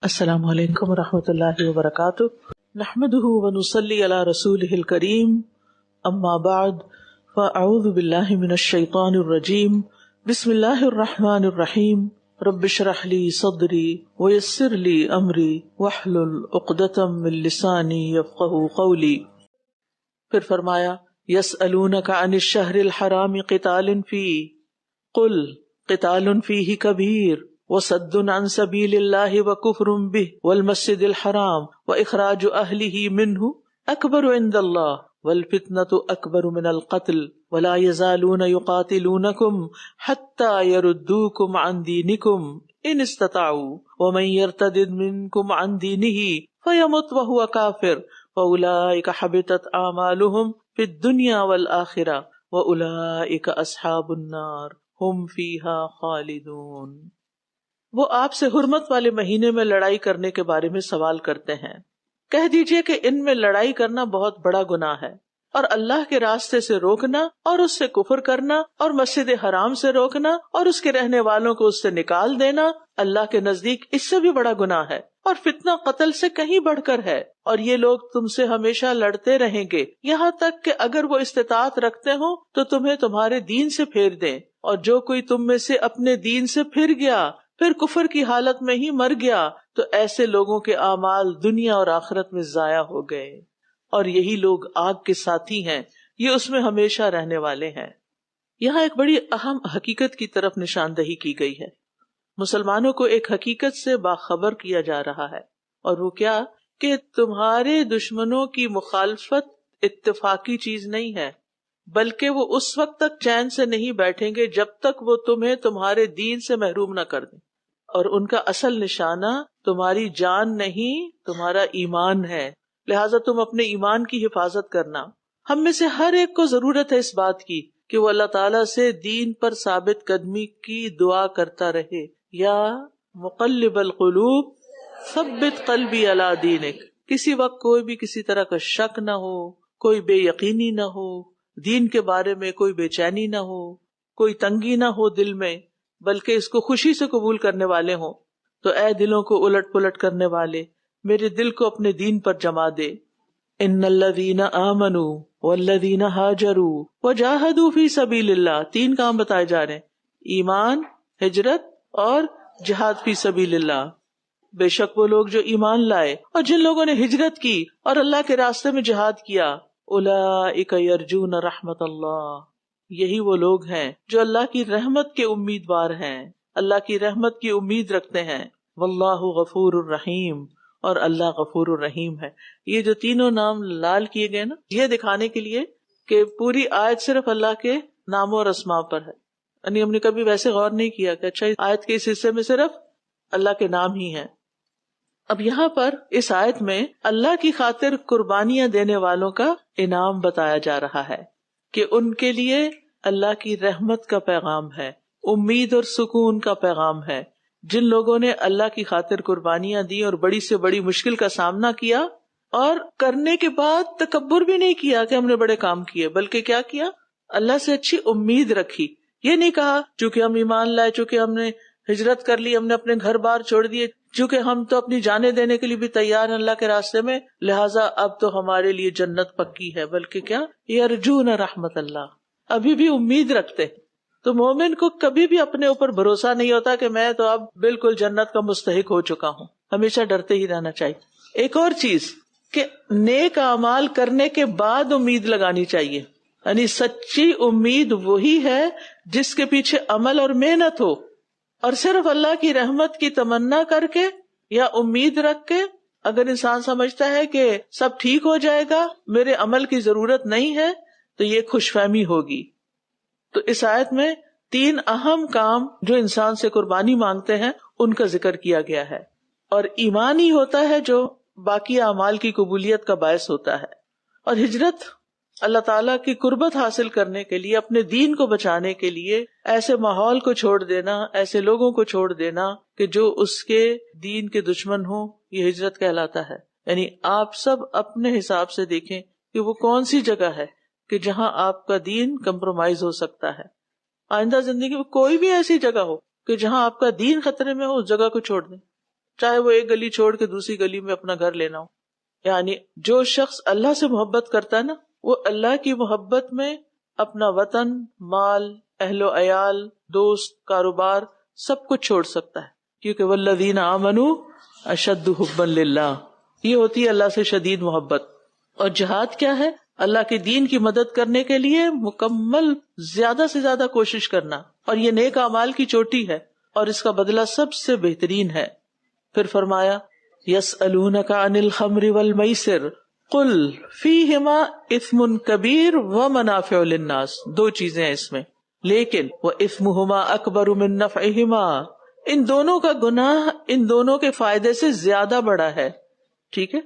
السلام علیکم ورحمۃ اللہ وبرکاتہ، نحمده ونصلی علی رسولہ الکریم، اما بعد فاعوذ باللہ من الشیطان الرجیم، بسم اللہ الرحمن الرحیم، رب اشرح لی صدری ویسر لی امری واحلل عقدۃ من لسانی یفقہوا قولی۔ پھر فرمایا یسألونک عن الشہر الحرام قتال فیہ قل قتال فیہ کبیر وصد عن سبیل اللہ وکفر بہ والمسجد الحرام واخراج اہلہ منہ اکبر عند اللہ والفتنۃ اکبر من القتل ولا یزالون یقاتلونکم حتی یردوکم عن دینکم ان استطاعوا ومن یرتد منکم عن دینہ فیمت وہو کافر فاولئک حبطت اعمالہم فی الدنیا والآخرہ واولئک اصحاب النار ہم فیہا خالدون۔ وہ آپ سے حرمت والے مہینے میں لڑائی کرنے کے بارے میں سوال کرتے ہیں، کہہ دیجئے کہ ان میں لڑائی کرنا بہت بڑا گناہ ہے، اور اللہ کے راستے سے روکنا اور اس سے کفر کرنا اور مسجد حرام سے روکنا اور اس کے رہنے والوں کو اس سے نکال دینا اللہ کے نزدیک اس سے بھی بڑا گناہ ہے، اور فتنہ قتل سے کہیں بڑھ کر ہے، اور یہ لوگ تم سے ہمیشہ لڑتے رہیں گے یہاں تک کہ اگر وہ استطاعت رکھتے ہوں تو تمہیں تمہارے دین سے پھیر دیں، اور جو کوئی تم میں سے اپنے دین سے پھر گیا پھر کفر کی حالت میں ہی مر گیا تو ایسے لوگوں کے اعمال دنیا اور آخرت میں ضائع ہو گئے، اور یہی لوگ آگ کے ساتھی ہیں، یہ اس میں ہمیشہ رہنے والے ہیں۔ یہاں ایک بڑی اہم حقیقت کی طرف نشاندہی کی گئی ہے۔ مسلمانوں کو ایک حقیقت سے باخبر کیا جا رہا ہے، اور وہ کیا کہ تمہارے دشمنوں کی مخالفت اتفاقی چیز نہیں ہے، بلکہ وہ اس وقت تک چین سے نہیں بیٹھیں گے جب تک وہ تمہیں تمہارے دین سے محروم نہ کر دیں، اور ان کا اصل نشانہ تمہاری جان نہیں تمہارا ایمان ہے، لہٰذا تم اپنے ایمان کی حفاظت کرنا۔ ہم میں سے ہر ایک کو ضرورت ہے اس بات کی کہ وہ اللہ تعالیٰ سے دین پر ثابت قدمی کی دعا کرتا رہے، یا مقلب القلوب ثبت قلبی علی دینک۔ کسی وقت کوئی بھی کسی طرح کا شک نہ ہو، کوئی بے یقینی نہ ہو، دین کے بارے میں کوئی بے چینی نہ ہو، کوئی تنگی نہ ہو دل میں، بلکہ اس کو خوشی سے قبول کرنے والے ہوں۔ تو اے دلوں کو الٹ پلٹ کرنے والے، میرے دل کو اپنے دین پر جما دے۔ ان الذین آمنوا والذین ہاجروا وجاہدوا فی سبیل اللہ، تین کام بتائے جا رہے ہیں، ایمان، ہجرت اور جہاد فی سبیل اللہ۔ بے شک وہ لوگ جو ایمان لائے اور جن لوگوں نے ہجرت کی اور اللہ کے راستے میں جہاد کیا، اولئک یرجون رحمت اللہ، یہی وہ لوگ ہیں جو اللہ کی رحمت کے امیدوار ہیں، اللہ کی رحمت کی امید رکھتے ہیں۔ واللہ غفور الرحیم، اور اللہ غفور الرحیم ہے۔ یہ جو تینوں نام لال کیے گئے نا، یہ دکھانے کے لیے کہ پوری آیت صرف اللہ کے ناموں اور اسماء پر ہے، یعنی ہم نے کبھی ویسے غور نہیں کیا کہ اچھا آیت کے اس حصے میں صرف اللہ کے نام ہی ہیں۔ اب یہاں پر اس آیت میں اللہ کی خاطر قربانیاں دینے والوں کا انعام بتایا جا رہا ہے کہ ان کے لیے اللہ کی رحمت کا پیغام ہے، امید اور سکون کا پیغام ہے۔ جن لوگوں نے اللہ کی خاطر قربانیاں دی اور بڑی سے بڑی مشکل کا سامنا کیا، اور کرنے کے بعد تکبر بھی نہیں کیا کہ ہم نے بڑے کام کیے، بلکہ کیا کیا، اللہ سے اچھی امید رکھی۔ یہ نہیں کہا چونکہ ہم ایمان لائے، چونکہ ہم نے ہجرت کر لی، ہم نے اپنے گھر بار چھوڑ دیے، چونکہ ہم تو اپنی جانیں دینے کے لیے بھی تیار ہیں اللہ کے راستے میں، لہٰذا اب تو ہمارے لیے جنت پکی ہے، بلکہ کیا، یرجون رحمت اللہ، ابھی بھی امید رکھتے۔ تو مومن کو کبھی بھی اپنے اوپر بھروسہ نہیں ہوتا کہ میں تو اب بالکل جنت کا مستحق ہو چکا ہوں، ہمیشہ ڈرتے ہی رہنا چاہیے۔ ایک اور چیز کہ نیک اعمال کرنے کے بعد امید لگانی چاہیے، یعنی سچی امید وہی ہے جس کے پیچھے عمل اور محنت ہو، اور صرف اللہ کی رحمت کی تمنا کر کے یا امید رکھ کے اگر انسان سمجھتا ہے کہ سب ٹھیک ہو جائے گا، میرے عمل کی ضرورت نہیں ہے، تو یہ خوش فہمی ہوگی۔ تو اس آیت میں تین اہم کام جو انسان سے قربانی مانگتے ہیں ان کا ذکر کیا گیا ہے، اور ایمان ہی ہوتا ہے جو باقی اعمال کی قبولیت کا باعث ہوتا ہے، اور ہجرت اللہ تعالیٰ کی قربت حاصل کرنے کے لیے، اپنے دین کو بچانے کے لیے ایسے ماحول کو چھوڑ دینا، ایسے لوگوں کو چھوڑ دینا کہ جو اس کے دین کے دشمن ہوں، یہ ہجرت کہلاتا ہے۔ یعنی آپ سب اپنے حساب سے دیکھیں کہ وہ کون سی جگہ ہے کہ جہاں آپ کا دین کمپرومائز ہو سکتا ہے۔ آئندہ زندگی میں کوئی بھی ایسی جگہ ہو کہ جہاں آپ کا دین خطرے میں ہو، اس جگہ کو چھوڑ دیں۔ چاہے وہ ایک گلی چھوڑ کے دوسری گلی میں اپنا گھر لینا ہو. یعنی جو شخص اللہ سے محبت کرتا ہے نا، وہ اللہ کی محبت میں اپنا وطن، مال، اہل و عیال، دوست، کاروبار سب کچھ چھوڑ سکتا ہے، کیونکہ والذین آمنوا اشد حبا للہ، یہ ہوتی ہے اللہ سے شدید محبت. اور جہاد کیا ہے؟ اللہ کے دین کی مدد کرنے کے لیے مکمل زیادہ سے زیادہ کوشش کرنا، اور یہ نیک اعمال کی چوٹی ہے اور اس کا بدلہ سب سے بہترین ہے. پھر فرمایا یسألونک عن الخمر والمیسر قل فیہما اثم کبیر ومنافع للناس، دو چیزیں ہیں اس میں، لیکن وإثمہما اکبر من نفعہما، ان دونوں کا گناہ ان دونوں کے فائدے سے زیادہ بڑا ہے. ٹھیک ہے،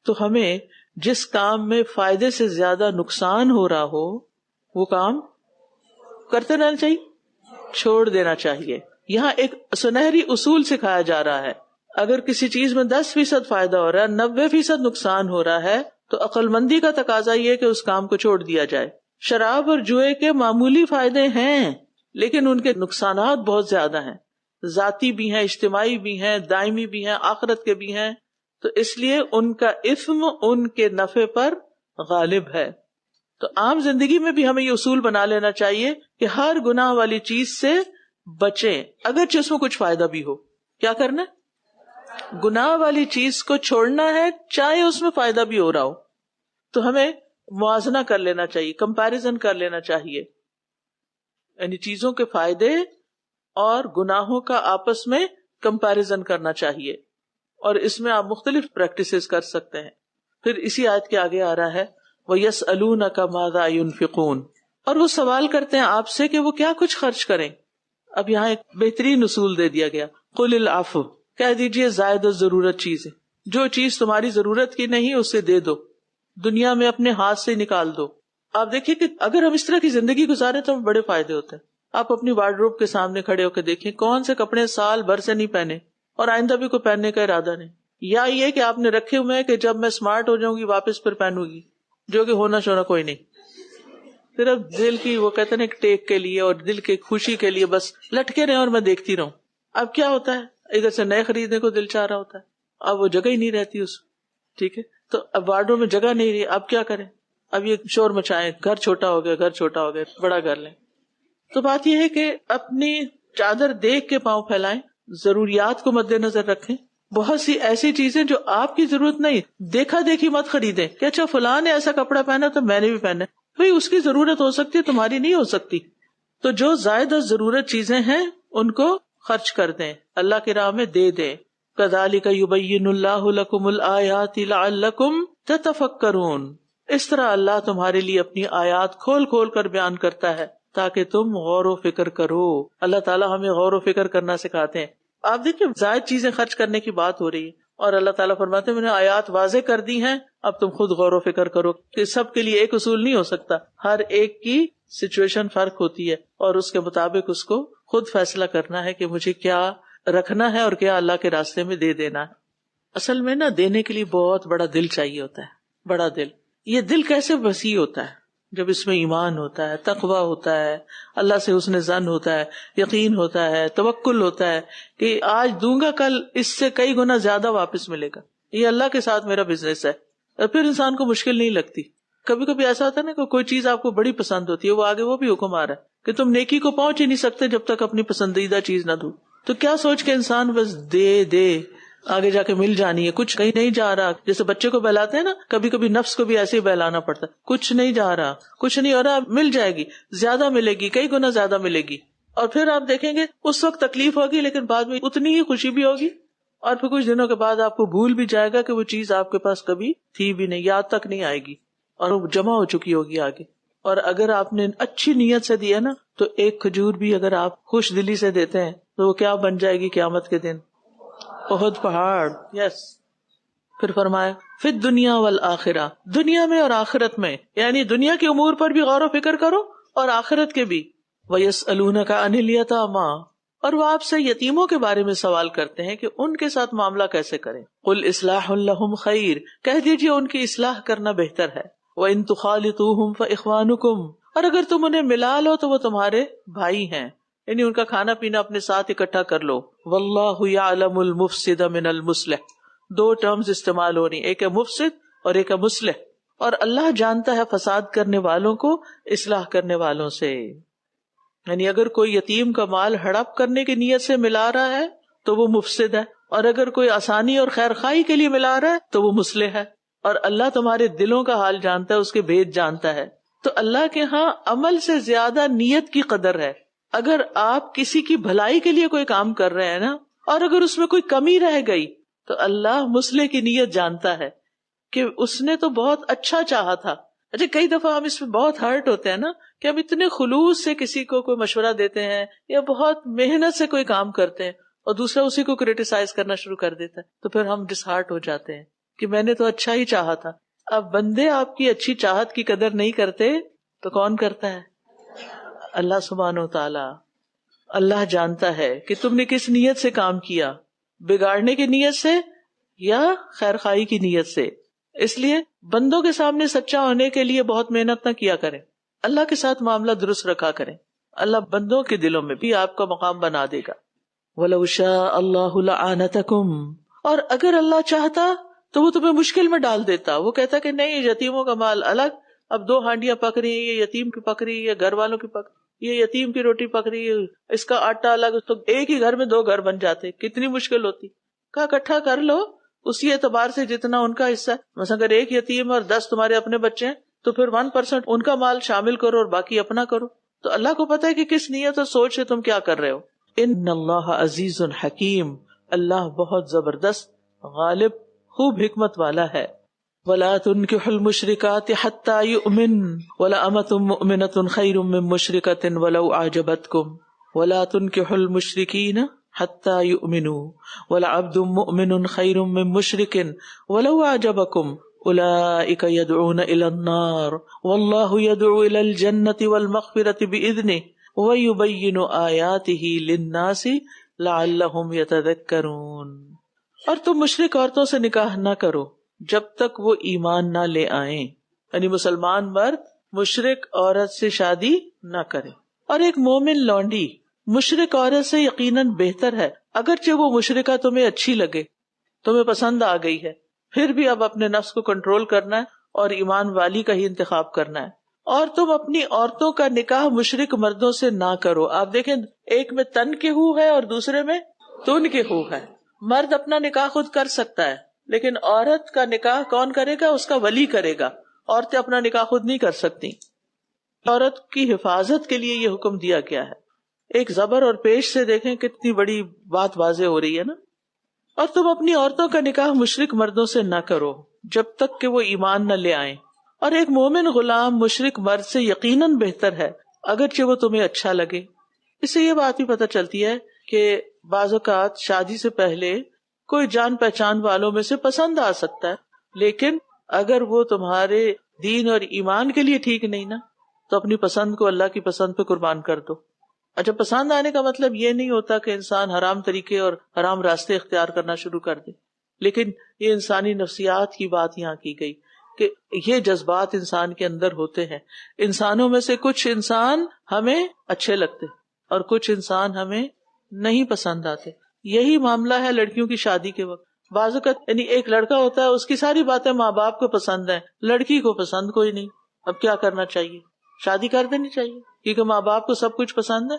تو ہمیں جس کام میں فائدے سے زیادہ نقصان ہو رہا ہو وہ کام کرتے رہنا چاہیے، چھوڑ دینا چاہیے. یہاں ایک سنہری اصول سکھایا جا رہا ہے، اگر کسی چیز میں 10% فائدہ ہو رہا ہے، 90% نقصان ہو رہا ہے، تو عقل مندی کا تقاضا یہ کہ اس کام کو چھوڑ دیا جائے. شراب اور جوئے کے معمولی فائدے ہیں لیکن ان کے نقصانات بہت زیادہ ہیں، ذاتی بھی ہیں، اجتماعی بھی ہیں، دائمی بھی ہیں، آخرت کے بھی ہیں، تو اس لیے ان کا اثم ان کے نفع پر غالب ہے. تو عام زندگی میں بھی ہمیں یہ اصول بنا لینا چاہیے کہ ہر گناہ والی چیز سے بچیں، اگرچہ اس میں کچھ فائدہ بھی ہو. کیا کرنا ہے؟ گناہ والی چیز کو چھوڑنا ہے، چاہے اس میں فائدہ بھی ہو رہا ہو. تو ہمیں موازنہ کر لینا چاہیے، کمپیریزن کر لینا چاہیے، یعنی چیزوں کے فائدے اور گناہوں کا آپس میں کمپیریزن کرنا چاہیے، اور اس میں آپ مختلف پریکٹسز کر سکتے ہیں. پھر اسی آیت کے آگے آ رہا ہے وَيَسْأَلُونَكَ مَاذَا يُنْفِقُونَ، اور وہ سوال کرتے ہیں آپ سے کہ وہ کیا کچھ خرچ کریں. اب یہاں ایک بہترین اصول دے دیا گیا، قُلِ الْعَفْوَ، کہہ دیجئے زائد ضرورت چیزیں، جو چیز تمہاری ضرورت کی نہیں اسے دے دو، دنیا میں اپنے ہاتھ سے نکال دو. آپ دیکھیں کہ اگر ہم اس طرح کی زندگی گزارے تو ہمیں بڑے فائدے ہوتے ہیں. آپ اپنی وارڈروب کے سامنے کھڑے ہو کے دیکھیں کون سے کپڑے سال بھر سے نہیں پہنے اور آئندہ بھی کوئی پہننے کا ارادہ نہیں، یا یہ کہ آپ نے رکھے ہوئے ہیں کہ جب میں اسمارٹ ہو جاؤں گی واپس پھر پہنوں گی، جو کہ ہونا شونا کوئی نہیں، صرف دل کی وہ کہتے ہیں ٹیک کے لیے اور دل کی خوشی کے لیے بس لٹکے رہے اور میں دیکھتی رہوں. اب کیا ہوتا ہے، ادھر سے نئے خریدنے کو دل چاہ رہا ہوتا ہے، اب وہ جگہ ہی نہیں رہتی اس. ٹھیک ہے، تو اب وارڈوں میں جگہ نہیں رہی، اب کیا کریں، اب یہ شور مچائیں، گھر چھوٹا ہو گیا، گھر چھوٹا ہو گیا، بڑا گھر لیں. تو بات یہ ہے کہ اپنی چادر دیکھ کے پاؤں پھیلائیں، ضروریات کو مد نظر رکھیں. بہت سی ایسی چیزیں جو آپ کی ضرورت نہیں، دیکھا دیکھی مت خریدیں کہ اچھا فلاں نے ایسا کپڑا پہنا تو میں نے بھی پہنا. بھئی اس کی ضرورت ہو سکتی ہے، تمہاری نہیں ہو سکتی. تو جو زائد ضرورت چیزیں ہیں ان کو خرچ کر دیں، اللہ کی راہ میں دے دیں. كَذَلِكَ يُبَيِّنُ اللَّهُ لَكُمُ الْآيَاتِ لَعَلَّكُمْ تَتَفَكَّرُونَ، اس طرح اللہ تمہارے لیے اپنی آیات کھول کھول کر بیان کرتا ہے تاکہ تم غور و فکر کرو. اللہ تعالیٰ ہمیں غور و فکر کرنا سکھاتے ہیں. آپ دیکھیں زائد چیزیں خرچ کرنے کی بات ہو رہی ہے اور اللہ تعالیٰ فرماتے ہیں میں نے آیات واضح کر دی ہیں، اب تم خود غور و فکر کرو. کہ سب کے لیے ایک اصول نہیں ہو سکتا، ہر ایک کی سچویشن فرق ہوتی ہے اور اس کے مطابق اس کو خود فیصلہ کرنا ہے کہ مجھے کیا رکھنا ہے اور کیا اللہ کے راستے میں دے دینا ہے. اصل میں نا دینے کے لیے بہت بڑا دل چاہیے ہوتا ہے، بڑا دل. یہ دل کیسے وسیع ہوتا ہے؟ جب اس میں ایمان ہوتا ہے، تقوی ہوتا ہے، اللہ سے حسن ظن ہوتا ہے، یقین ہوتا ہے، توکل ہوتا ہے کہ آج دوں گا کل اس سے کئی گنا زیادہ واپس ملے گا، یہ اللہ کے ساتھ میرا بزنس ہے. اور پھر انسان کو مشکل نہیں لگتی. کبھی کبھی ایسا ہوتا ہے نا کہ کوئی چیز آپ کو بڑی پسند ہوتی ہے، وہ آگے وہ بھی حکم آ رہا ہے کہ تم نیکی کو پہنچ ہی نہیں سکتے جب تک اپنی پسندیدہ چیز نہ دو. تو کیا سوچ کے انسان بس دے آگے جا کے مل جانی ہے، کچھ کہیں نہیں جا رہا. جیسے بچے کو بہلاتے ہیں نا، کبھی کبھی نفس کو بھی ایسے ہی بہلانا پڑتا ہے، کچھ نہیں جا رہا، کچھ نہیں ہو رہا، مل جائے گی، زیادہ ملے گی، کئی گنا زیادہ ملے گی. اور پھر آپ دیکھیں گے اس وقت تکلیف ہوگی لیکن بعد میں اتنی ہی خوشی بھی ہوگی، اور پھر کچھ دنوں کے بعد آپ کو بھول بھی جائے گا کہ وہ چیز آپ کے پاس کبھی تھی بھی نہیں، یاد تک نہیں آئے گی اور وہ جمع ہو چکی ہوگی آگے. اور اگر آپ نے اچھی نیت سے دیا نا تو ایک کھجور بھی اگر آپ خوش دلی سے دیتے ہیں تو وہ کیا بن جائے گی قیامت کے دن؟ بہت پہاڑ. یس. پھر فرمایا فی دنیا والآخرہ، دنیا میں اور آخرت میں، یعنی دنیا کے امور پر بھی غور و فکر کرو اور آخرت کے بھی. وَيَسْأَلُونَكَ عَنِ الْيَتَامَىٰ، اور وہ آپ سے یتیموں کے بارے میں سوال کرتے ہیں کہ ان کے ساتھ معاملہ کیسے کریں. قُلْ إِصْلَاحٌ لَهُمْ خَيْرٌ، کہہ دیجیے ان کی اصلاح کرنا بہتر ہے. وَإِن تُخَالِطُوهُمْ فَإِخْوَانُكُمْ، اور اگر تم انہیں ملا لو تو وہ تمہارے بھائی ہیں. یعنی ان کا کھانا پینا اپنے ساتھ اکٹھا کر لو. واللہ یعلم المفسد من المصلح، دو ٹرمز استعمال ہو رہی، ایک ہے مفسد اور ایک ہے مصلح. اور اللہ جانتا ہے فساد کرنے والوں کو اصلاح کرنے والوں سے. یعنی اگر کوئی یتیم کا مال ہڑپ کرنے کی نیت سے ملا رہا ہے تو وہ مفسد ہے، اور اگر کوئی آسانی اور خیر خواہی کے لیے ملا رہا ہے تو وہ مصلح ہے. اور اللہ تمہارے دلوں کا حال جانتا ہے، اس کے بھید جانتا ہے. تو اللہ کے ہاں عمل سے زیادہ نیت کی قدر ہے. اگر آپ کسی کی بھلائی کے لیے کوئی کام کر رہے ہیں نا، اور اگر اس میں کوئی کمی رہ گئی تو اللہ مصلح کی نیت جانتا ہے کہ اس نے تو بہت اچھا چاہا تھا. اچھا، کئی دفعہ ہم اس میں بہت ہرٹ ہوتے ہیں نا کہ ہم اتنے خلوص سے کسی کو کوئی مشورہ دیتے ہیں یا بہت محنت سے کوئی کام کرتے ہیں اور دوسرا اسی کو کریٹیسائز کرنا شروع کر دیتا ہے، تو پھر ہم ڈس ہارٹ ہو جاتے ہیں کہ میں نے تو اچھا ہی چاہا تھا. اب بندے آپ کی اچھی چاہت کی قدر نہیں کرتے تو کون کرتا ہے؟ اللہ سبحانہ و تعالی. اللہ جانتا ہے کہ تم نے کس نیت سے کام کیا، بگاڑنے کی نیت سے یا خیر خواہی کی نیت سے. اس لیے بندوں کے سامنے سچا ہونے کے لیے بہت محنت نہ کیا کریں، اللہ کے ساتھ معاملہ درست رکھا کریں. اللہ بندوں کے دلوں میں بھی آپ کا مقام بنا دے گا. وَلَوْ شَاءَ اللَّهُ لَعَانَتَكُمْ، اور اگر اللہ چاہتا تو وہ تمہیں مشکل میں ڈال دیتا. وہ کہتا کہ نہیں، یتیموں کا مال الگ، اب 2 ہانڈیاں پک رہی ہیں، یہ یتیم کی پک رہی ہے، گھر والوں کی پک، یہ یتیم کی روٹی پک رہی ہے، اس کا آٹا الگ، تو ایک ہی گھر میں 2 گھر بن جاتے. کتنی مشکل ہوتی. کہا اکٹھا کر لو اسی اعتبار سے جتنا ان کا حصہ. مثلا اگر ایک یتیم اور 10 تمہارے اپنے بچے ہیں تو پھر 1% ان کا مال شامل کرو اور باقی اپنا کرو. تو اللہ کو پتا ہے کہ کس نیت اور سوچ سے تم کیا کر رہے ہو. ان اللہ عزیز حکیم، اللہ بہت زبردست، غالب، خوب حکمت والا ہے. وَلَا تُنْكِحُوا الْمُشْرِكَاتِ حَتَّى يُؤْمِنْ وَلَأَمَةٌ مُؤْمِنَةٌ خَيْرٌ مِّن مُّشْرِكَةٍ وَلَوْ أَعْجَبَتْكُمْ وَلَا تُنْكِحُوا الْمُشْرِكِينَ حَتَّى يُؤْمِنُوا وَلَعَبْدٌ مُّؤْمِنٌ خَيْرٌ مِّن مُّشْرِكٍ وَلَوْ أَعْجَبَكُمْ أُولَٰئِكَ يَدْعُونَ إِلَى النَّارِ وَاللَّهُ يَدْعُو إِلَى الْجَنَّةِ وَالْمَغْفِرَةِ بِإِذْنِهِ وَيُبَيِّنُ آيَاتِهِ لِلنَّاسِ لَعَلَّهُمْ يَتَذَكَّرُونَ. اور تم مشرک عورتوں سے نکاح نہ کرو جب تک وہ ایمان نہ لے آئیں، یعنی مسلمان مرد مشرک عورت سے شادی نہ کرے. اور ایک مومن لونڈی مشرک عورت سے یقیناً بہتر ہے، اگرچہ وہ مشرکہ تمہیں اچھی لگے، تمہیں پسند آ گئی ہے، پھر بھی اب اپنے نفس کو کنٹرول کرنا ہے اور ایمان والی کا ہی انتخاب کرنا ہے. اور تم اپنی عورتوں کا نکاح مشرک مردوں سے نہ کرو. آپ دیکھیں، ایک میں تن کے ہو ہے اور دوسرے میں تن کے ہو ہے. مرد اپنا نکاح خود کر سکتا ہے لیکن عورت کا نکاح کون کرے گا؟ اس کا ولی کرے گا. عورتیں اپنا نکاح خود نہیں کر سکتی. عورت کی حفاظت کے لیے یہ حکم دیا گیا ہے. ایک زبر اور پیش سے دیکھیں کتنی بڑی بات واضح ہو رہی ہے نا. اور تم اپنی عورتوں کا نکاح مشرک مردوں سے نہ کرو جب تک کہ وہ ایمان نہ لے آئیں. اور ایک مومن غلام مشرک مرد سے یقیناً بہتر ہے اگرچہ وہ تمہیں اچھا لگے. اس سے یہ بات بھی پتہ چلتی ہے کہ بعض اوقات شادی سے پہلے کوئی جان پہچان والوں میں سے پسند آ سکتا ہے، لیکن اگر وہ تمہارے دین اور ایمان کے لیے ٹھیک نہیں نا تو اپنی پسند کو اللہ کی پسند پہ قربان کر دو. اچھا، پسند آنے کا مطلب یہ نہیں ہوتا کہ انسان حرام طریقے اور حرام راستے اختیار کرنا شروع کر دے، لیکن یہ انسانی نفسیات کی بات یہاں کی گئی کہ یہ جذبات انسان کے اندر ہوتے ہیں. انسانوں میں سے کچھ انسان ہمیں اچھے لگتے اور کچھ انسان ہمیں نہیں پسند آتے. یہی معاملہ ہے لڑکیوں کی شادی کے وقت. بعض اوقات یعنی ایک لڑکا ہوتا ہے، اس کی ساری باتیں ماں باپ کو پسند ہیں، لڑکی کو پسند کوئی نہیں. اب کیا کرنا چاہیے؟ شادی کر دینی چاہیے کیونکہ ماں باپ کو سب کچھ پسند ہے؟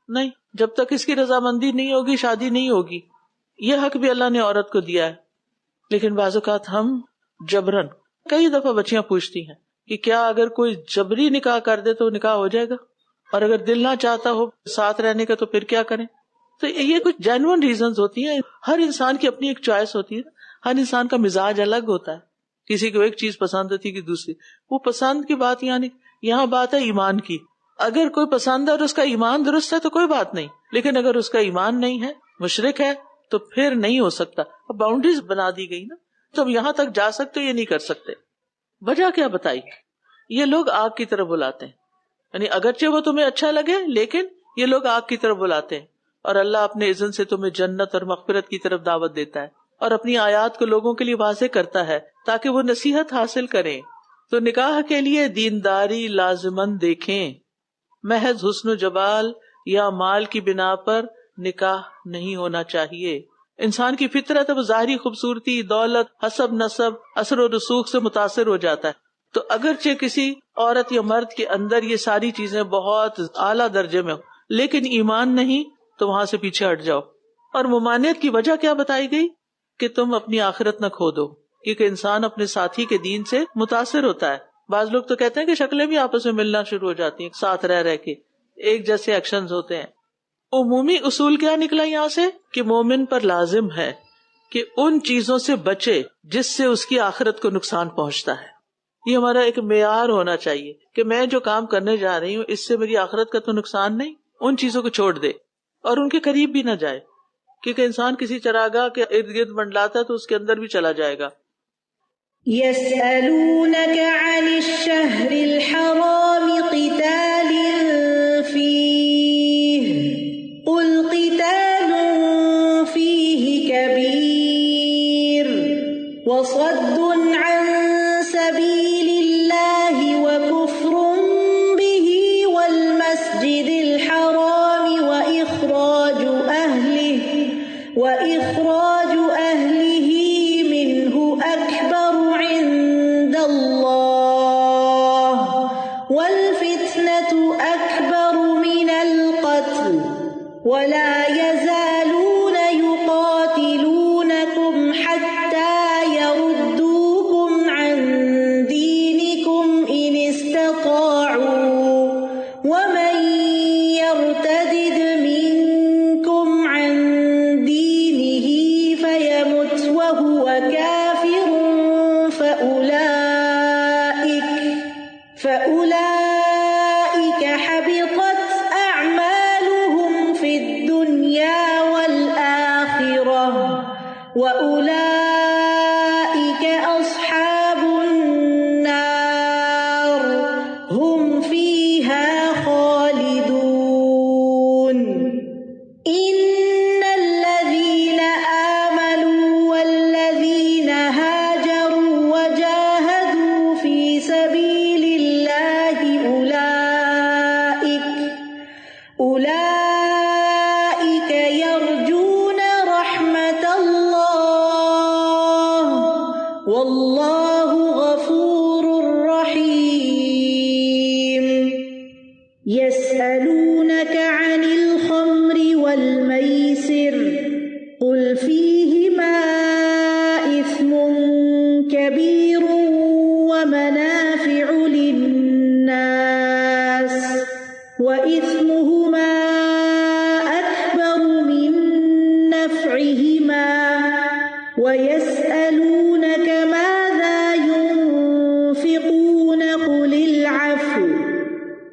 نہیں، جب تک اس کی رضامندی نہیں ہوگی شادی نہیں ہوگی. یہ حق بھی اللہ نے عورت کو دیا ہے. لیکن بعض اوقات ہم جبرن، کئی دفعہ بچیاں پوچھتی ہیں کہ کیا اگر کوئی جبری نکاح کر دے تو نکاح ہو جائے گا، اور اگر دل نہ چاہتا ہو ساتھ رہنے کا تو پھر کیا کریں؟ تو یہ کچھ جینوئن ریزنز ہوتی ہیں. ہر انسان کی اپنی ایک چوائس ہوتی ہے، ہر انسان کا مزاج الگ ہوتا ہے. کسی کو ایک چیز پسند ہوتی ہے کہ دوسری. وہ پسند کی بات یعنی یہاں بات ہے ایمان کی. اگر کوئی پسند ہے اور اس کا ایمان درست ہے تو کوئی بات نہیں، لیکن اگر اس کا ایمان نہیں ہے، مشرک ہے، تو پھر نہیں ہو سکتا. اب باؤنڈریز بنا دی گئی نا، تو ہم یہاں تک جا سکتے، یہ نہیں کر سکتے. وجہ کیا بتائی؟ یہ لوگ آگ کی طرف بلاتے ہیں. یعنی اگرچہ وہ تمہیں اچھا لگے لیکن یہ لوگ آگ کی طرف بلاتے ہیں، اور اللہ اپنے اذن سے تمہیں جنت اور مغفرت کی طرف دعوت دیتا ہے اور اپنی آیات کو لوگوں کے لیے واضح کرتا ہے تاکہ وہ نصیحت حاصل کریں. تو نکاح کے لیے دینداری لازمن دیکھیں. محض حسن و جمال یا مال کی بنا پر نکاح نہیں ہونا چاہیے. انسان کی فطرت ہے وہ ظاہری خوبصورتی، دولت، حسب نسب، اثر و رسوخ سے متاثر ہو جاتا ہے. تو اگرچہ کسی عورت یا مرد کے اندر یہ ساری چیزیں بہت اعلیٰ درجے میں ہو لیکن ایمان نہیں تو وہاں سے پیچھے ہٹ جاؤ. اور ممانعت کی وجہ کیا بتائی گئی؟ کہ تم اپنی آخرت نہ کھو دو، کیونکہ انسان اپنے ساتھی کے دین سے متاثر ہوتا ہے. بعض لوگ تو کہتے ہیں کہ شکلیں بھی آپس میں ملنا شروع ہو جاتی ہیں ساتھ رہ کے، ایک جیسے ایکشنز ہوتے ہیں. عمومی اصول کیا نکلا یہاں سے؟ کہ مومن پر لازم ہے کہ ان چیزوں سے بچے جس سے اس کی آخرت کو نقصان پہنچتا ہے. یہ ہمارا ایک معیار ہونا چاہیے کہ میں جو کام کرنے جا رہی ہوں اس سے میری آخرت کا تو نقصان نہیں. ان چیزوں کو چھوڑ دے اور ان کے قریب بھی نہ جائے، کیونکہ انسان کسی چراگاہ کے ارد گرد منڈلاتا ہے تو اس کے اندر بھی چلا جائے گا. يسألونك عن الشهر الحرام قتال فيه قل قتال فيه كبير وصد عن سبيل الله وكفر به والمسجد الحرام وإخراج أهله منه أكبر عند الله والفتنة أكبر من القتل ولا يزالون يقاتلونكم حتى يردوكم عن دينكم إن استطاعوا ومن يرتدد منكم عن دينه فيمت وهو كافر فأولئك حبطت أعمالهم في الدنيا والآخرة وأولئك أصحاب النار هم فيها خالدون. إن الذين آمنوا والذين هاجروا وجاهدوا في سبيل الله أولئك يرجون رحمة الله والله غفور رحيم. يسألونك عن الخمر والميسر قل فيهما إثم كبير ومنافع للناس وإثمهما أكبر من نفعهما ويسألونك ماذا ينفقون قل العفو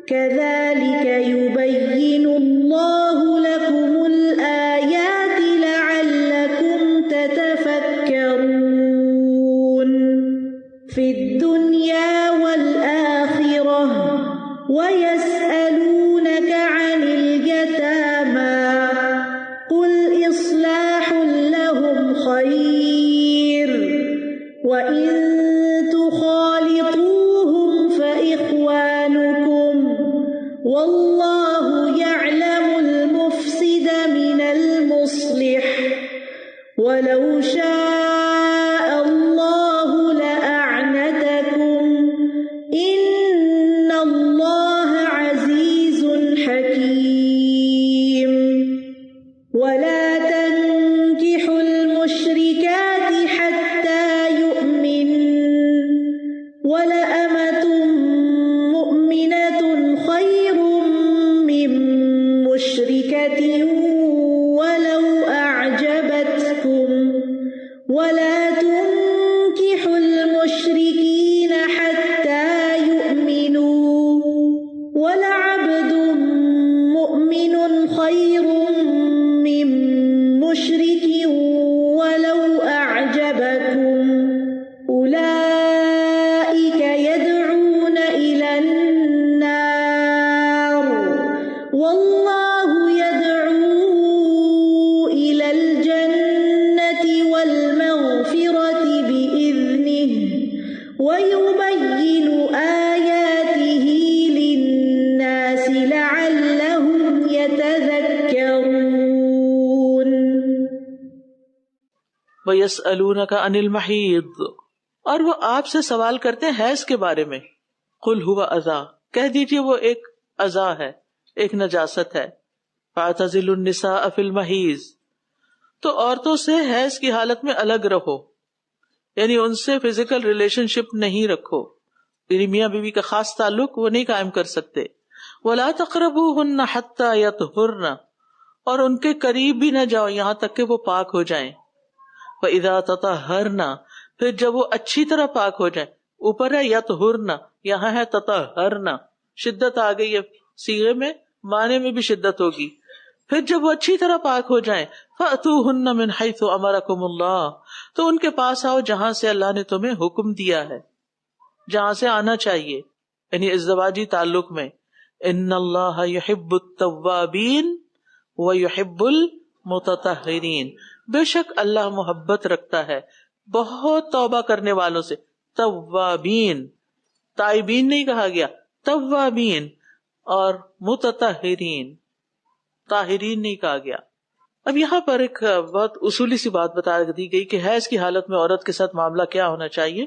كذلك يبين الله لكم الآيات لعلكم تتفكرون في الدنيا والآخرة. ويسألونك عن اليتامى قل إصلاح لهم خير وإن تخالطوهم فإخوانكم والله يعلم المفسد من المصلح ولو شاء الله لأعنتكم إن الله عزيز حكيم. ولا تنكحوا المشركات حتى يؤمنن ولأمة مؤمنة خير من مشركة ولو أعجبتكم ولا تنكحوا المشركين حتى يؤمنوا ولعبد مؤمن خير من مشرك ولو أعجبكم أولئك يدعون إلى النار والله يدعو إلى الجنة والمغفرة یسألونک عن المحیض، اور وہ آپ سے سوال کرتے ہیں حیض کے بارے میں. قل هو اذی، کہہ دیجئے وہ ایک اذی ہے، ایک نجاست ہے. فاعتزلوا النساء فی المحیض، تو عورتوں سے حیض کی حالت میں الگ رہو، یعنی ان سے فزیکل ریلیشن شپ نہیں رکھو، یعنی میاں بیوی کا خاص تعلق وہ نہیں قائم کر سکتے. ولا تقربوهن حتى يطهرن، اور ان کے قریب بھی نہ جاؤ یہاں تک کہ وہ پاک ہو جائیں. فاذا تطہرن، پھر جب وہ اچھی طرح پاک ہو جائیں، اوپر ہے یطہرن، یہاں ہے تطہرن، شدت آ گئی ہے صیغے میں، معنی میں بھی شدت ہوگی. پھر جب وہ اچھی طرح پاک ہو جائیں، فأتوہن من حیث امرکم اللہ، تو ان کے پاس آؤ جہاں سے اللہ نے تمہیں حکم دیا ہے، جہاں سے آنا چاہیے، یعنی ازدواجی تعلق میں. ان اللہ یحب التوابین ویحب المتطہرین، بے شک اللہ محبت رکھتا ہے بہت توبہ کرنے والوں سے. توابین، تائبین نہیں کہا گیا، توابین، اور متطہرین، طاہرین نہیں کہا گیا. اب یہاں پر ایک بہت اصولی سی بات بتا دی گئی کہ حیض کی حالت میں عورت کے ساتھ معاملہ کیا ہونا چاہیے.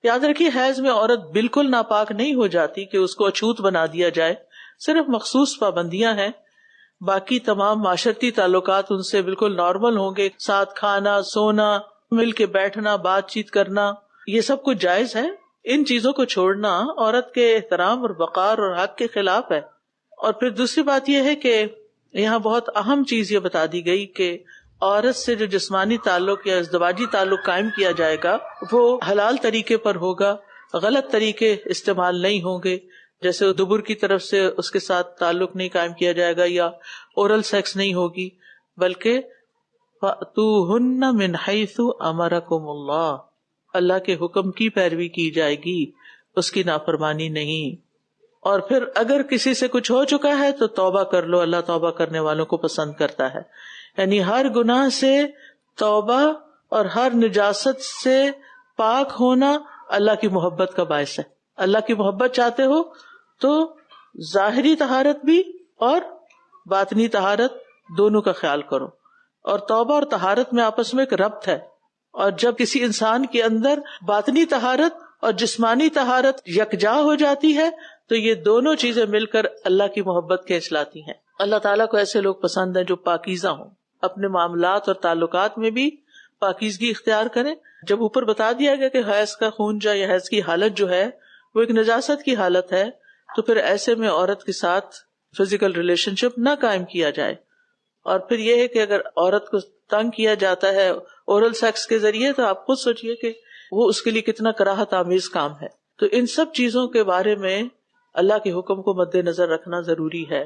یاد رکھیے حیض میں عورت بالکل ناپاک نہیں ہو جاتی کہ اس کو اچھوت بنا دیا جائے، صرف مخصوص پابندیاں ہیں، باقی تمام معاشرتی تعلقات ان سے بالکل نارمل ہوں گے. ساتھ کھانا، سونا، مل کے بیٹھنا، بات چیت کرنا، یہ سب کچھ جائز ہے. ان چیزوں کو چھوڑنا عورت کے احترام اور وقار اور حق کے خلاف ہے. اور پھر دوسری بات یہ ہے کہ یہاں بہت اہم چیز یہ بتا دی گئی کہ عورت سے جو جسمانی تعلق یا ازدواجی تعلق قائم کیا جائے گا وہ حلال طریقے پر ہوگا، غلط طریقے استعمال نہیں ہوں گے، جیسے دبر کی طرف سے اس کے ساتھ تعلق نہیں قائم کیا جائے گا یا اورل سیکس نہیں ہوگی، بلکہ فَأْتُوهُنَّ مِنْ حَيْثُ أَمَرَكُمُ اللَّهُ، اللہ کے حکم کی پیروی کی جائے گی، اس کی نافرمانی نہیں. اور پھر اگر کسی سے کچھ ہو چکا ہے تو توبہ کر لو، اللہ توبہ کرنے والوں کو پسند کرتا ہے. یعنی ہر گناہ سے توبہ اور ہر نجاست سے پاک ہونا اللہ کی محبت کا باعث ہے. اللہ کی محبت چاہتے ہو تو ظاہری طہارت بھی اور باطنی طہارت دونوں کا خیال کرو. اور توبہ اور طہارت میں آپس میں ایک ربط ہے، اور جب کسی انسان کے اندر باطنی طہارت اور جسمانی طہارت یکجا ہو جاتی ہے تو یہ دونوں چیزیں مل کر اللہ کی محبت کھینچ لاتی ہیں. اللہ تعالیٰ کو ایسے لوگ پسند ہیں جو پاکیزہ ہوں، اپنے معاملات اور تعلقات میں بھی پاکیزگی اختیار کریں. جب اوپر بتا دیا گیا کہ حیض کا خون یا حیض کی حالت جو ہے وہ ایک نجاست کی حالت ہے، تو پھر ایسے میں عورت کے ساتھ فزیکل ریلیشن شپ نہ قائم کیا جائے. اور پھر یہ ہے کہ اگر عورت کو تنگ کیا جاتا ہے اورل سیکس کے ذریعے تو آپ خود سوچئے کہ وہ اس کے لیے کتنا کراہت آمیز کام ہے. تو ان سب چیزوں کے بارے میں اللہ کے حکم کو مد نظر رکھنا ضروری ہے.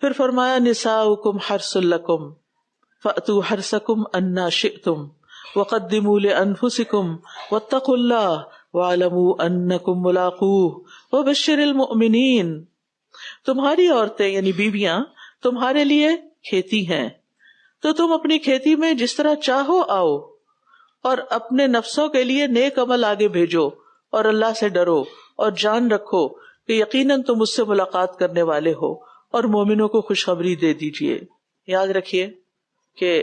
پھر فرمایا نساؤکم حرث لکم فأتوا حرثکم انا شئتم وقدموا لانفسکم واتقوا اللہ واعلموا انکم ملاقوہ وبشر المؤمنین. تمہاری عورتیں یعنی بیویاں تمہارے لیے کھیتی ہیں، تو تم اپنی کھیتی میں جس طرح چاہو آؤ، اور اپنے نفسوں کے لیے نیک عمل آگے بھیجو، اور اللہ سے ڈرو، اور جان رکھو کہ یقیناً تم اس سے ملاقات کرنے والے ہو، اور مومنوں کو خوشخبری دے دیجئے. یاد رکھیے کہ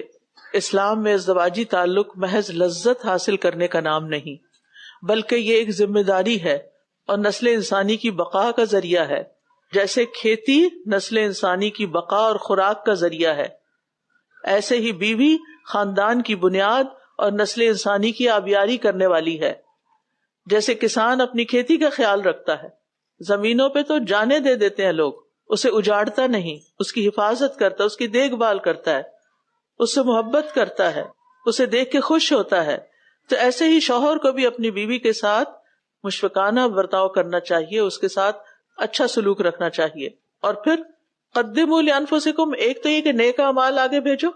اسلام میں ازدواجی تعلق محض لذت حاصل کرنے کا نام نہیں، بلکہ یہ ایک ذمہ داری ہے اور نسل انسانی کی بقا کا ذریعہ ہے. جیسے کھیتی نسل انسانی کی بقا اور خوراک کا ذریعہ ہے، ایسے ہی بیوی خاندان کی بنیاد اور نسل انسانی کی آبیاری کرنے والی ہے. جیسے کسان اپنی کھیتی کا خیال رکھتا ہے، زمینوں پہ تو جانے دے دیتے ہیں لوگ، اسے اجاڑتا نہیں، اس کی حفاظت کرتا ہے، اس کی دیکھ بھال کرتا ہے، اس سے محبت کرتا ہے، اسے دیکھ کے خوش ہوتا ہے. تو ایسے ہی شوہر کو بھی اپنی بیوی کے ساتھ مشفقانہ برتاؤ کرنا چاہیے، اس کے ساتھ اچھا سلوک رکھنا چاہیے. اور پھر قدموا لانفسکم، ایک تو یہ کہ نیک اعمال آگے بھیجو،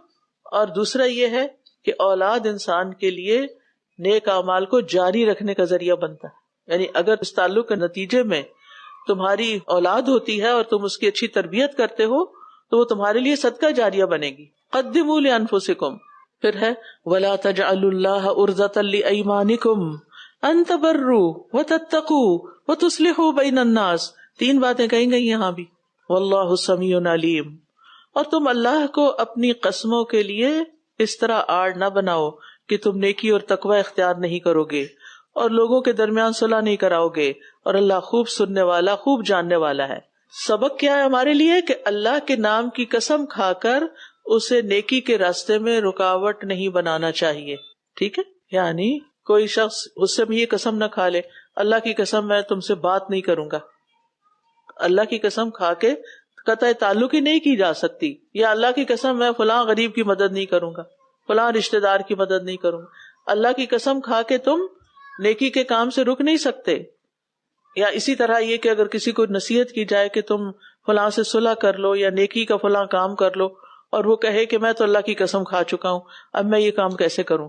اور دوسرا یہ ہے کہ اولاد انسان کے لیے نیک اعمال کو جاری رکھنے کا ذریعہ بنتا ہے. یعنی اگر اس تعلق کے نتیجے میں تمہاری اولاد ہوتی ہے اور تم اس کی اچھی تربیت کرتے ہو تو وہ تمہارے لیے صدقہ جاریہ بنے گی. قدموا لانفسکم. پھر ہے ولا تجعلوا اللہ عرضۃ لایمانکم ان تبروا وتتقوا وتصلحوا بین الناس. 3 باتیں کہیں گئی یہاں بھی. واللہ سمیع علیم. اور تم اللہ کو اپنی قسموں کے لیے اس طرح آڑ نہ بناؤ کہ تم نیکی اور تقوی اختیار نہیں کرو گے اور لوگوں کے درمیان صلح نہیں کراؤ گے، اور اللہ خوب سننے والا خوب جاننے والا ہے۔ سبق کیا ہے ہمارے لیے کہ اللہ کے نام کی قسم کھا کر اسے نیکی کے راستے میں رکاوٹ نہیں بنانا چاہیے، ٹھیک ہے؟ یعنی کوئی شخص اس سے بھی یہ قسم نہ کھا لے اللہ کی قسم میں تم سے بات نہیں کروں گا، اللہ کی قسم کھا کے قطع تعلق ہی نہیں کی جا سکتی، یا اللہ کی قسم میں فلاں غریب کی مدد نہیں کروں گا، فلاں رشتہ دار کی مدد نہیں کروں گا، اللہ کی قسم کھا کے تم نیکی کے کام سے رک نہیں سکتے۔ یا اسی طرح یہ کہ اگر کسی کو نصیحت کی جائے کہ تم فلاں سے صلح کر لو یا نیکی کا فلاں کام کر لو، اور وہ کہے کہ میں تو اللہ کی قسم کھا چکا ہوں، اب میں یہ کام کیسے کروں،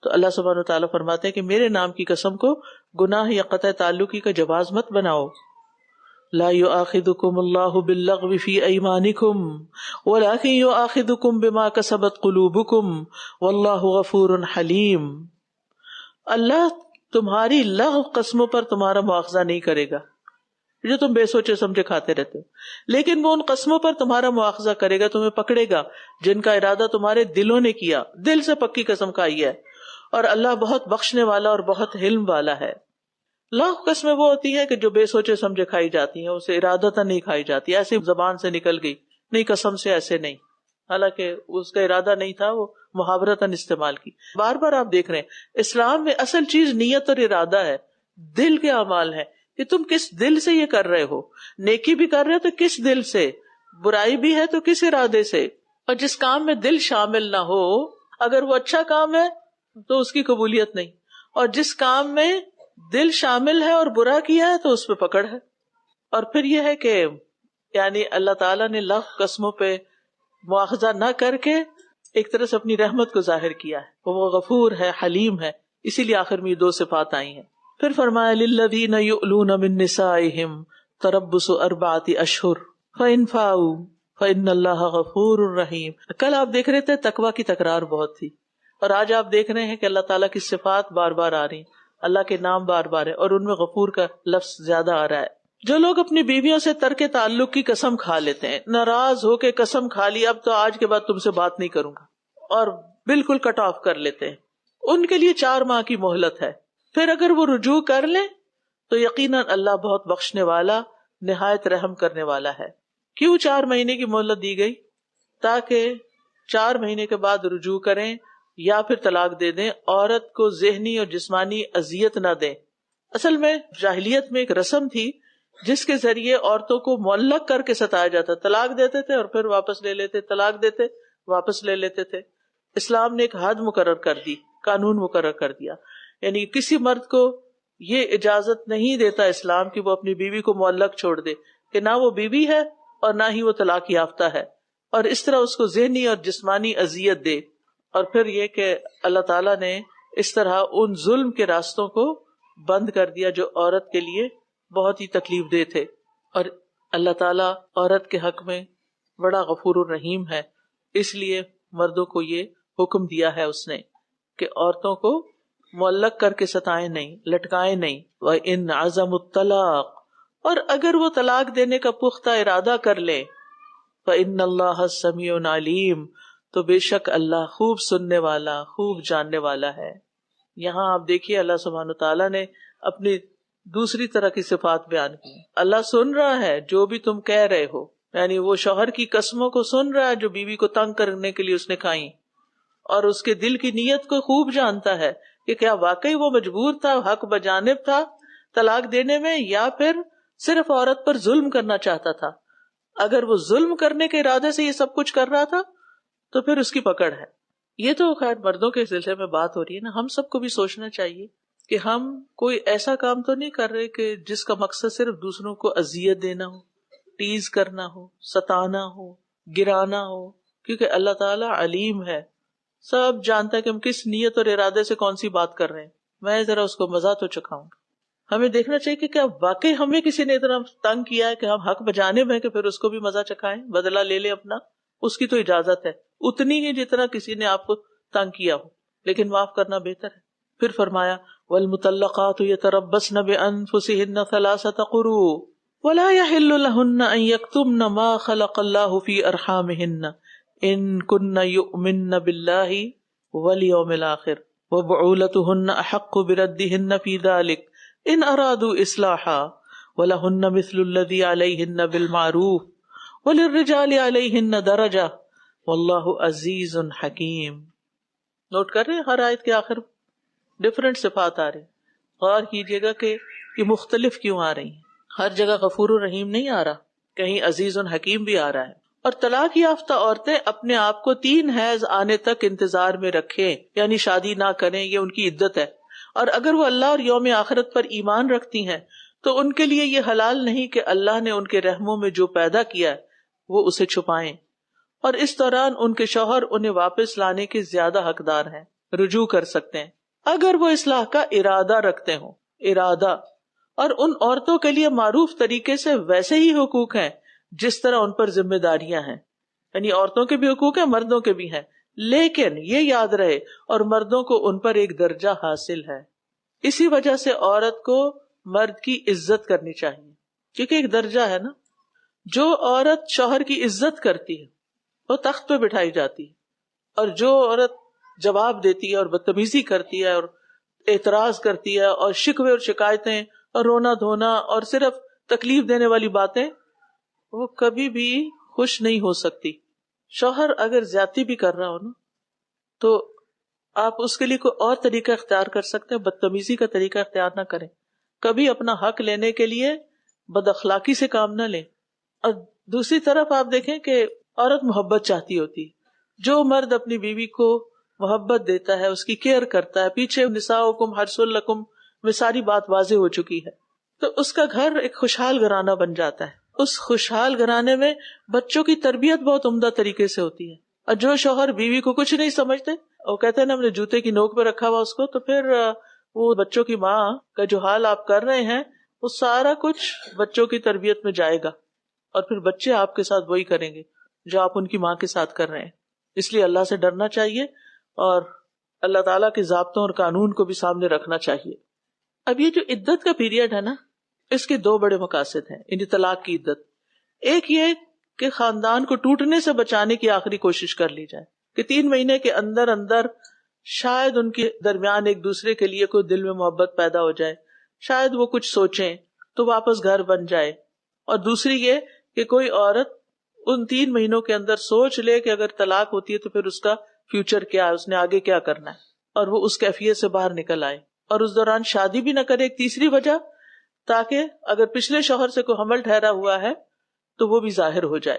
تو اللہ سبحانہ و تعالیٰ فرماتے ہیں کہ میرے نام کی قسم کو گناہ یا قطع تعلقی کا جواز مت بناؤ۔ لا یؤاخذکم اللہ باللغو فی ایمانکم ولکن یؤاخذکم بما کسبت قلوبکم واللہ غفور حلیم۔ اللہ تمہاری لغو قسموں پر تمہارا مواخذہ نہیں کرے گا جو تم بے سوچے سمجھے کھاتے رہتے ہو، لیکن وہ ان قسموں پر تمہارا مواخذہ کرے گا، تمہیں پکڑے گا جن کا ارادہ تمہارے دلوں نے کیا، دل سے پکی قسم کھائی ہے، اور اللہ بہت بخشنے والا اور بہت حلم والا ہے۔ لغو قسمیں وہ ہوتی ہے کہ جو بے سوچے سمجھے کھائی جاتی ہیں، اسے ارادتاً نہیں کھائی جاتی، ایسی زبان سے نکل گئی، نہیں قسم سے ایسے نہیں، حالانکہ اس کا ارادہ نہیں تھا، وہ محاورتاً استعمال کی۔ بار بار آپ دیکھ رہے ہیں اسلام میں اصل چیز نیت اور ارادہ ہے، دل کے اعمال ہے کہ تم کس دل سے یہ کر رہے ہو، نیکی بھی کر رہے ہو تو کس دل سے، برائی بھی ہے تو کس ارادے سے، اور جس کام میں دل شامل نہ ہو، اگر وہ اچھا کام ہے تو اس کی قبولیت نہیں، اور جس کام میں دل شامل ہے اور برا کیا ہے تو اس پہ پکڑ ہے۔ اور پھر یہ ہے کہ یعنی اللہ تعالیٰ نے لغو قسموں پہ مواخذہ نہ کر کے ایک طرح سے اپنی رحمت کو ظاہر کیا ہے، وہ غفور ہے، حلیم ہے، اسی لیے آخر میں یہ 2 صفات آئی ہیں۔ پھر فرمایا للذین یؤلون من نسائہم تربص 4 اشہر فإن فاؤوا فإن اللہ غفور رحیم۔ کل آپ دیکھ رہے تھے تقویٰ کی تکرار بہت تھی، اور آج آپ دیکھ رہے ہیں کہ اللہ تعالیٰ کی صفات بار بار آ رہی ہیں، اللہ کے نام بار بار ہے، اور ان میں غفور کا لفظ زیادہ آ رہا ہے۔ جو لوگ اپنی بیویوں سے ترک تعلق کی قسم کھا لیتے ہیں، ناراض ہو کے قسم کھا لی اب تو آج کے بعد تم سے بات نہیں کروں گا، اور بالکل کٹ آف کر لیتے ہیں، ان کے لیے 4 ماہ کی مہلت ہے۔ پھر اگر وہ رجوع کر لیں تو یقیناً اللہ بہت بخشنے والا نہایت رحم کرنے والا ہے۔ کیوں 4 مہینے کی مہلت دی گئی؟ تاکہ 4 مہینے کے بعد رجوع کریں یا پھر طلاق دے دیں، عورت کو ذہنی اور جسمانی اذیت نہ دیں۔ اصل میں جاہلیت میں ایک رسم تھی جس کے ذریعے عورتوں کو معلق کر کے ستایا جاتا، طلاق دیتے تھے اور پھر واپس لے لیتے، طلاق دیتے واپس لے لیتے تھے۔ اسلام نے ایک حد مقرر کر دی، قانون مقرر کر دیا، یعنی کسی مرد کو یہ اجازت نہیں دیتا اسلام کہ وہ اپنی بیوی کو معلق چھوڑ دے، کہ نہ وہ بیوی ہے اور نہ ہی وہ طلاق یافتہ ہے، اور اس طرح اس کو ذہنی اور جسمانی اذیت دے۔ اور پھر یہ کہ اللہ تعالیٰ نے اس طرح ان ظلم کے راستوں کو بند کر دیا جو عورت کے لیے بہت ہی تکلیف دہ تھے، اور اللہ تعالیٰ عورت کے حق میں بڑا غفور الرحیم ہے، اس لیے مردوں کو یہ حکم دیا ہے اس نے کہ عورتوں کو معلق کر کے ستائیں نہیں، لٹکائیں نہیں۔ وَإِنْ عَزَمُوا الطَّلَاقَ، اور اگر وہ طلاق دینے کا پختہ ارادہ کر لیں، فَإِنَّ اللَّهَ سَمِيعٌ عَلِيمٌ، تو بے شک اللہ خوب سننے والا خوب جاننے والا ہے۔ یہاں آپ دیکھیے اللہ سبحانہ تعالیٰ نے اپنی دوسری طرح کی صفات بیان کی۔ اللہ سن رہا ہے جو بھی تم کہہ رہے ہو، یعنی وہ شوہر کی قسموں کو سن رہا ہے جو بیوی کو تنگ کرنے کے لیے اس نے کھائیں، اور اس کے دل کی نیت کو خوب جانتا ہے کہ کیا واقعی وہ مجبور تھا، حق بجانب تھا طلاق دینے میں، یا پھر صرف عورت پر ظلم کرنا چاہتا تھا۔ اگر وہ ظلم کرنے کے ارادے سے یہ سب کچھ کر رہا تھا تو پھر اس کی پکڑ ہے۔ یہ تو خیر مردوں کے سلسلے میں بات ہو رہی ہے نا، ہم سب کو بھی سوچنا چاہیے کہ ہم کوئی ایسا کام تو نہیں کر رہے کہ جس کا مقصد صرف دوسروں کو اذیت دینا ہو، ٹیز کرنا ہو، ستانا ہو، گرانا ہو، کیونکہ اللہ تعالیٰ علیم ہے، سب جانتا ہے کہ ہم کس نیت اور ارادے سے کون سی بات کر رہے ہیں۔ میں ذرا اس کو مزہ تو چکھاؤں گا۔ ہمیں دیکھنا چاہیے کہ کیا واقعی ہمیں کسی نے اتنا تنگ کیا ہے کہ ہم حق بجانب ہیں کہ پھر اس کو بھی مزہ چکھائیں، بدلہ لے لیں اپنا۔ اس کی تو اجازت ہے اتنی ہی جتنا کسی نے آپ کو تنگ کیا ہو، لیکن معاف کرنا بہتر ہے۔ پھر فرمایا وَالْمُطَلَّقَاتُ يَتَرَبَّصْنَ بِأَنفُسِهِنَّ 3 قُرُوءٍ وَلَا يَحِلُّ لَهُنَّ أَن يَكْتُمْنَ مَا خَلَقَ اللَّهُ فِي أَرْحَامِهِنَّ إِن كُنَّ يُؤْمِنَّ بِاللَّهِ وَالْيَوْمِ الْآخِرِ۔ وبعولتهن احق بردهن في ذلك ان ارادوا اصلاحا ولهن مثل الذي عليهن بالمعروف وللرجال عليهن درجة واللہ عزیز حکیم. نوٹ کر رہے ہیں ہر آیت کے آخر ڈفرینٹ صفات آ رہے ہیں. غور کیجئے گا کہ یہ مختلف کیوں آ رہی ہیں. ہر جگہ غفور الرحیم نہیں آ رہا, کہیں عزیز حکیم بھی آ رہا ہے. اور طلاق یافتہ عورتیں اپنے آپ کو 3 حیض آنے تک انتظار میں رکھیں, یعنی شادی نہ کریں, یہ ان کی عدت ہے. اور اگر وہ اللہ اور یوم آخرت پر ایمان رکھتی ہیں تو ان کے لیے یہ حلال نہیں کہ اللہ نے ان کے رحموں میں جو پیدا کیا ہے وہ اسے چھپائیں, اور اس دوران ان کے شوہر انہیں واپس لانے کے زیادہ حقدار ہیں, رجوع کر سکتے ہیں اگر وہ اصلاح کا ارادہ رکھتے ہوں. ارادہ. اور ان عورتوں کے لیے معروف طریقے سے ویسے ہی حقوق ہیں جس طرح ان پر ذمہ داریاں ہیں, یعنی عورتوں کے بھی حقوق ہیں, مردوں کے بھی ہیں, لیکن یہ یاد رہے اور مردوں کو ان پر ایک درجہ حاصل ہے. اسی وجہ سے عورت کو مرد کی عزت کرنی چاہیے, کیونکہ ایک درجہ ہے نا. جو عورت شوہر کی عزت کرتی ہے وہ تخت پہ بٹھائی جاتی ہے, اور جو عورت جواب دیتی ہے اور بدتمیزی کرتی ہے اور اعتراض کرتی ہے اور شکوے اور شکایتیں اور رونا دھونا اور صرف تکلیف دینے والی باتیں, وہ کبھی بھی خوش نہیں ہو سکتی. شوہر اگر زیادتی بھی کر رہا ہو نا تو آپ اس کے لیے کوئی اور طریقہ اختیار کر سکتے ہیں, بدتمیزی کا طریقہ اختیار نہ کریں. کبھی اپنا حق لینے کے لیے بد اخلاقی سے کام نہ لیں. اور دوسری طرف آپ دیکھیں کہ عورت محبت چاہتی ہوتی, جو مرد اپنی بیوی کو محبت دیتا ہے, اس کی کیئر کرتا ہے, پیچھے نساؤکم حرث لکم میں ساری بات واضح ہو چکی ہے, تو اس کا گھر ایک خوشحال گھرانہ بن جاتا ہے. اس خوشحال گھرانے میں بچوں کی تربیت بہت عمدہ طریقے سے ہوتی ہے. اور جو شوہر بیوی کو کچھ نہیں سمجھتے, وہ کہتے ہیں نا ہم نے جوتے کی نوک پہ رکھا ہوا اس کو, تو پھر وہ بچوں کی ماں کا جو حال آپ کر رہے ہیں وہ سارا کچھ بچوں کی تربیت میں جائے گا, اور پھر بچے آپ کے ساتھ وہی کریں گے جو آپ ان کی ماں کے ساتھ کر رہے ہیں. اس لیے اللہ سے ڈرنا چاہیے اور اللہ تعالیٰ کے ضابطوں اور قانون کو بھی سامنے رکھنا چاہیے. اب یہ جو عدت کا پیریڈ ہے نا, اس کے 2 بڑے مقاصد ہیں, یعنی طلاق کی عدت. ایک یہ کہ خاندان کو ٹوٹنے سے بچانے کی آخری کوشش کر لی جائے کہ 3 مہینے کے اندر اندر شاید ان کے درمیان ایک دوسرے کے لیے کوئی دل میں محبت پیدا ہو جائے, شاید وہ کچھ سوچیں تو واپس گھر بن جائے. اور دوسری یہ کہ کوئی عورت ان 3 مہینوں کے اندر سوچ لے کہ اگر طلاق ہوتی ہے تو پھر اس کا فیوچر کیا ہے, اس نے آگے کیا کرنا ہے, اور وہ اس کیفیت سے باہر نکل آئے. اور اس دوران شادی بھی نہ کرے, ایک تیسری وجہ, تاکہ اگر پچھلے شوہر سے کوئی حمل ٹھہرا ہوا ہے تو وہ بھی ظاہر ہو جائے.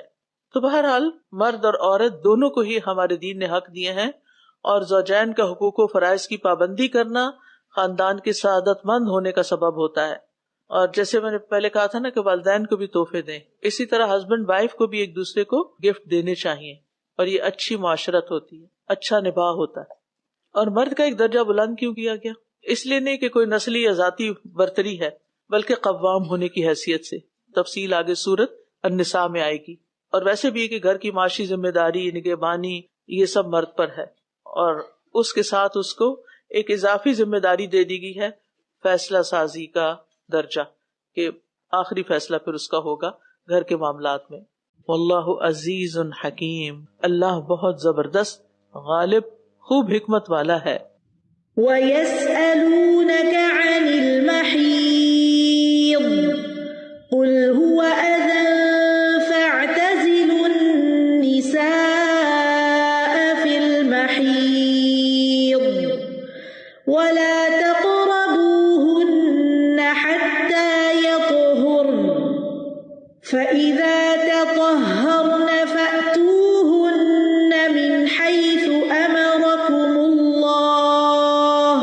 تو بہرحال مرد اور عورت دونوں کو ہی ہمارے دین نے حق دیے ہیں, اور زوجین کا حقوق و فرائض کی پابندی کرنا خاندان کے سعادت مند ہونے کا سبب ہوتا ہے. اور جیسے میں نے پہلے کہا تھا نا کہ والدین کو بھی تحفے دیں, اسی طرح ہسبینڈ وائف کو بھی ایک دوسرے کو گفٹ دینے چاہیے, اور یہ اچھی معاشرت ہوتی ہے, اچھا نباہ ہوتا ہے. اور مرد کا ایک درجہ بلند کیوں کیا گیا؟ اس لیے نہیں کہ کوئی نسلی یا ذاتی برتری ہے, بلکہ قوام ہونے کی حیثیت سے. تفصیل آگے سورت النساء میں آئے گی. اور ویسے بھی کہ گھر کی معاشی ذمہ داری, نگہبانی, یہ سب مرد پر ہے, اور اس کے ساتھ اس کو ایک اضافی ذمہ داری دے دی گئی ہے فیصلہ سازی کا درجہ, کہ آخری فیصلہ پھر اس کا ہوگا گھر کے معاملات میں. واللہ عزیز حکیم, اللہ بہت زبردست, غالب, خوب حکمت والا ہے. وَيَسْأَلُونَكَ عَنِ الْمَحِيضِ قُلْ هُوَ أَذًى فَاعْتَزِلُوا النِّسَاءَ فِي الْمَحِيضِ وَلَا تَقْرَبُوهُنَّ حَتَّى يَطْهُرْنَ فَإِذَا تَطَهَّرْنَ فَأْتُوهُنَّ مِنْ حَيْثُ أَمَرَكُمُ اللَّهُ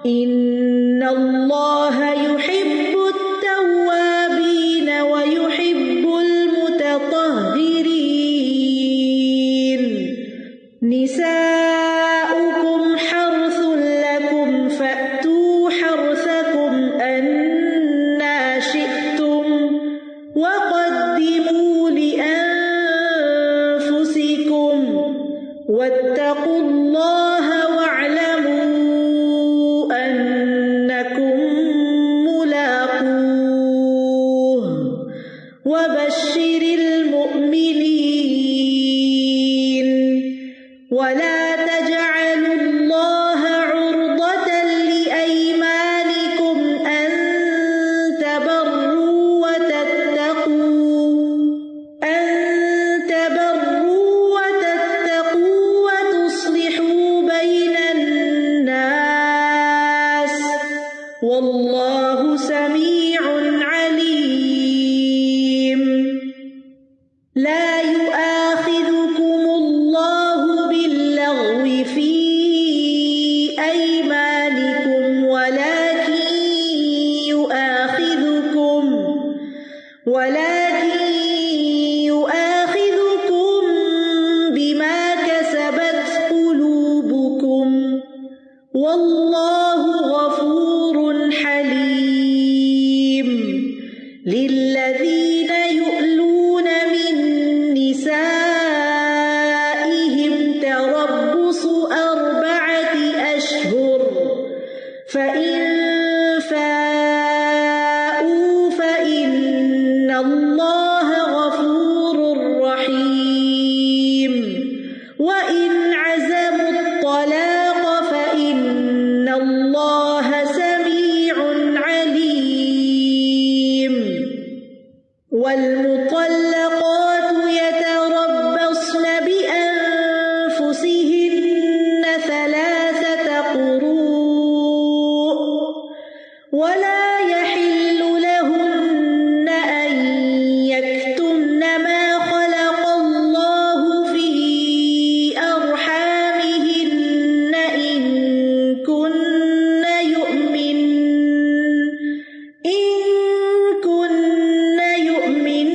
إِنَّ اللَّهَ يُحِبُّ التَّوَّابِينَ وَيُحِبُّ الْمُتَطَهِّرِينَ. نِسَاؤُكُمْ حَرْثٌ لَكُمْ فَأْتُوا حَرْثَكُمْ أَنَّا شِئْتُمْ وَقَدِّمُوا لِأَنفُسِكُمْ وَاتَّقُوا اللَّهَ وَاعْلَمُوا أَنَّكُمْ واللہ سمیع علیم. لا يؤاخذكم الله باللغو في أيمانكم ولكن يؤاخذكم بما كسبت قلوبكم والله غفور حليم. للذين يؤلون من نسائهم تربص 4 أشهر فإن فاءوا فإن الله غفور رحيم. وإن عزموا الطلاق فإن الله سميع عليم. والمطلقات يتربصن بأنفسهن 3 قروء ولا يحل لهن أن يكتمن ما خلق الله في أرحامهن إن كن يؤمن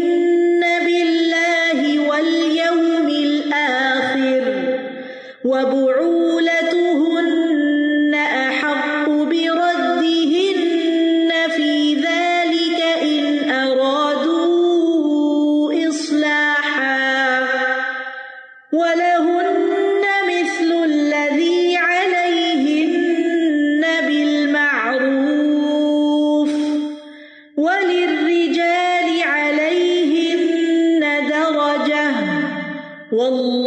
بالله واليوم الآخر وبعولتهن أحق بردهن في ذلك إن أرادوا إصلاحا ولهن مثل الذي عليهن بالمعروف وللرجال عليهن درجة والله